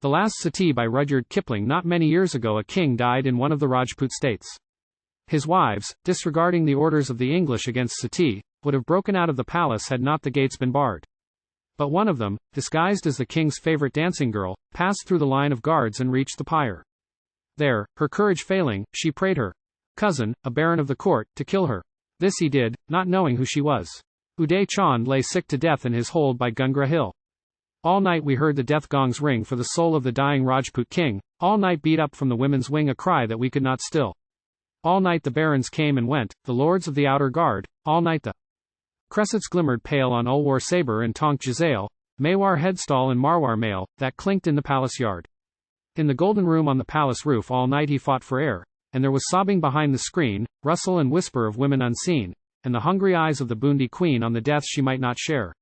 The Last Suttee by Rudyard Kipling. Not many years ago a king died in one of the Rajpoot States. His wives, disregarding the orders of the English against Suttee, would have broken out of the palace had not the gates been barred. But one of them, disguised as the king's favorite dancing girl, passed through the line of guards and reached the pyre. There, her courage failing, she prayed her cousin, a baron of the court, to kill her. This he did, not knowing who she was. Udai Chand lay sick to death in his hold by Gungra hill. All night we heard the death-gongs ring for the soul of the dying Rajpoot king, all night beat up from the women's wing a cry that we could not still. All night the barons came and went, the lords of the outer guard, all night the cressets glimmered pale on Ulwar sabre and Tonk jezail, Mewar headstall and Marwar mail, that clinked in the palace yard. In the golden room on the palace roof all night he fought for air, and there was sobbing behind the screen, rustle and whisper of women unseen, and the hungry eyes of the Bundi queen on the death she might not share.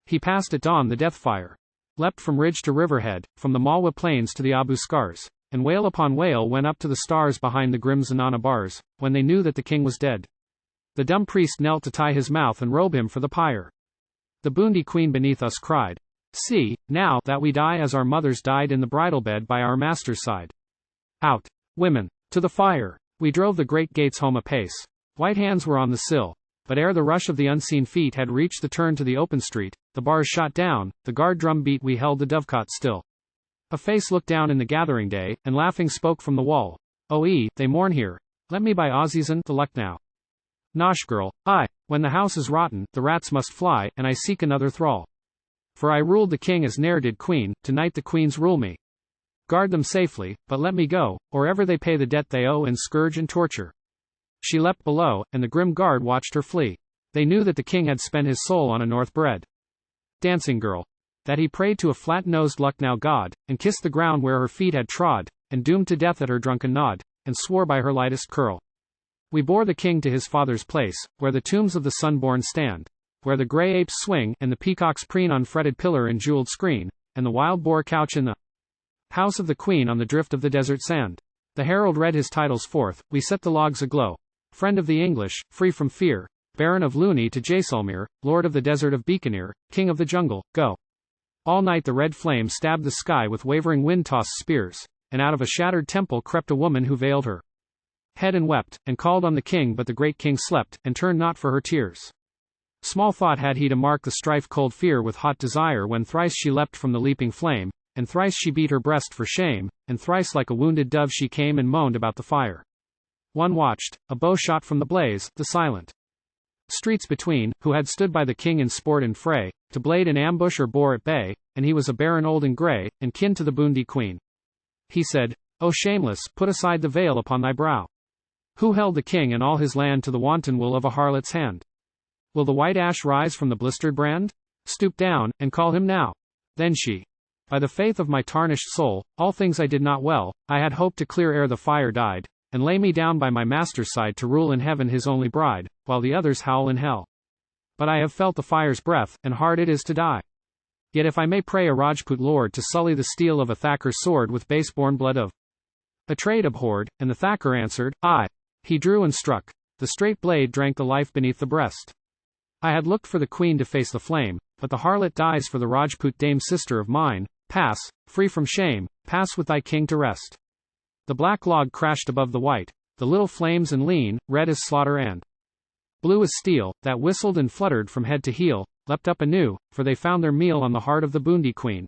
He passed at dawn the death fire, leapt from ridge to riverhead, from the Malwa plains to the Abu Scars, and wail upon wail went up to the stars behind the grim Zanana bars, when they knew that the king was dead. The dumb priest knelt to tie his mouth and robe him for the pyre. The Bundi queen beneath us cried, "See, now, that we die as our mothers died in the bridal bed by our master's side. Out, women, to the fire!" We drove the great gates home apace. White hands were on the sill, but ere the rush of the unseen feet had reached the turn to the open street, the bars shot down, the guard drum beat, we held the dovecot still. A face looked down in the gathering day, and laughing spoke from the wall, they mourn here. Let me by Azizan, the Lucknow. Nosh girl, when the house is rotten, the rats must fly, and I seek another thrall. For I ruled the king as ne'er did queen, tonight the queens rule me. Guard them safely, but let me go, or ever they pay the debt they owe in scourge and torture. She leapt below, and the grim guard watched her flee. They knew that the king had spent his soul on a north bred dancing girl, that he prayed to a flat-nosed Lucknow god, and kissed the ground where her feet had trod, and doomed to death at her drunken nod, and swore by her lightest curl. We bore the king to his father's place, where the tombs of the sun-born stand, where the grey apes swing, and the peacocks preen on fretted pillar and jeweled screen, and the wild boar couch in the house of the queen on the drift of the desert sand. The herald read his titles forth, we set the logs aglow. Friend of the English, free from fear, Baron of Luni to Jaisalmer, Lord of the desert of Bikaner, King of the jungle, go. All night the red flame stabbed the sky with wavering wind-tossed spears, and out of a shattered temple crept a woman who veiled her head and wept, and called on the king, but the great king slept, and turned not for her tears. Small thought had he to mark the strife-cold fear with hot desire when thrice she leapt from the leaping flame, and thrice she beat her breast for shame, and thrice like a wounded dove she came and moaned about the fire. One watched, a bow shot from the blaze, the silent streets between, who had stood by the king in sport and fray, to blade in ambush or bore at bay, and he was a baron old and grey, and kin to the Bundi queen. He said, "O shameless, put aside the veil upon thy brow. Who held the king and all his land to the wanton will of a harlot's hand? Will the white ash rise from the blistered brand? Stoop down, and call him now." Then she, "By the faith of my tarnished soul, all things I did not well, I had hoped to clear ere the fire died, and lay me down by my master's side to rule in heaven his only bride, while the others howl in hell. But I have felt the fire's breath, and hard it is to die. Yet if I may pray a Rajput lord to sully the steel of a Thakur's sword with base-born blood of a trade abhorred," and the Thakur answered, "Aye." He drew and struck. The straight blade drank the life beneath the breast. I had looked for the queen to face the flame, but the harlot dies for the Rajput dame sister of mine. Pass, free from shame, pass with thy king to rest. The black log crashed above the white, the little flames and lean, red as slaughter and blue as steel, that whistled and fluttered from head to heel, leapt up anew, for they found their meal on the heart of the Bundi queen.